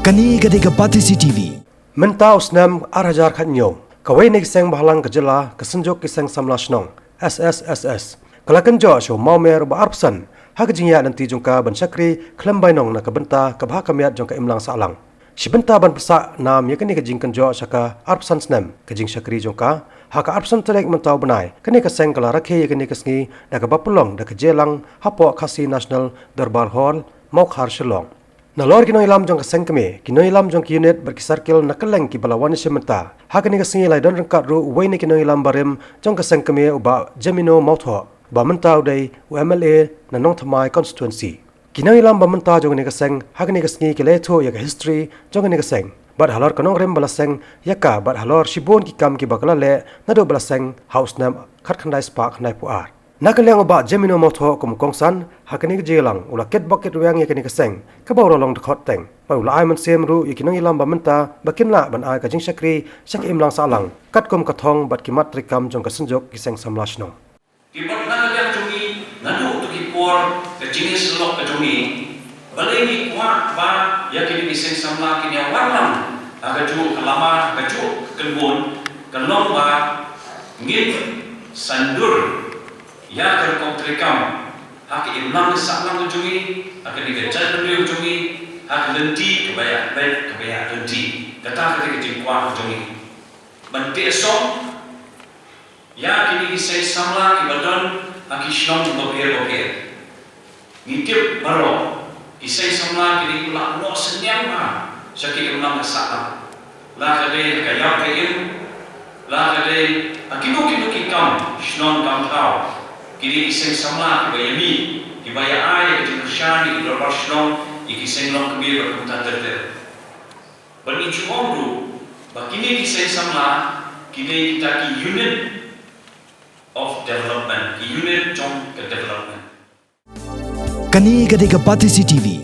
Kani gadega pati CCTV. Mentau Snem arajar Kynjoh. Kawai nek Seng bahalang kejela kesenjok ki Seng samlas nong. Ssss. Kala Kynjoh show mau mer ba arpsan. Ha kejingya nanti jungka ban syakri klembai nong na kebenta kabha kamiat jungka imlang salang. Sibenta ban pesak nam yakni kejing Kynjoh syaka arpsan Snem. Kejing syakri jungka ha ka arpsan telek mentau benai. Kini ke Seng kala rakhe yakni kesngi da ka bapulong da kejelang hapo khasi national darbar hall mau khar shelong. Nalor kino ilam jong Seng keme, kino ilam jong unit berkisarkil nakaleng ki balawan sementa. Hakani kesingi lai don rengkat ru uwai ni kino ilam barim jong Seng keme uba Jemino Mautho, ba mentau dai UMLA na nong thamai constituency. Kino ilam ba mentau jong ni Seng, hakani kesingi ki leto ya history jong ni Seng. Bad halor kanong rem bala Seng, Ïaka bad halor shibon ki kam ki bakala le Naduh bala Seng house Snem khat khandai spark khandai puar. Nakaleng uba Jemino Mautho kum kongsan hakani jelang ula ket bucket ruang yakani ke Seng kabau rolong dekot teng pa ula ai man sem ru ikinong ilam ba menta bakin la ban ai ka jing syakri syak imlang salang kat kum kathong bat kimat rikam jong kasenjok ki Seng samlas no kibat nakaleng jungi Naduh tu ki por ke jenis lok ke jungi balai ni kuat ba yakini ki Seng samla kini warlam aga ju kalama aga ju kenbun kenong ba ngit sandur ya terkong terikam hak imlang saklang ujungi hak digejar beliau ujungi hak lenti kebaya baik kebaya lenti kata ketika jingkuan ujungi menti esok ya kini kisah samla kibadon hak islam bokir ngitip baro kisah samla kini ulak no senyam syaki imlang saklang lah kade kaya kain lah kade akinu kikam islam kam tau kini Seng sama kibayami kibaya ay kejurusan di luar Snom iki Seng long kebir berkutan terter bani cuongru bakini Seng sama kini kita ki unit of development ki unit jong ke development Kani gadega pati CCTV.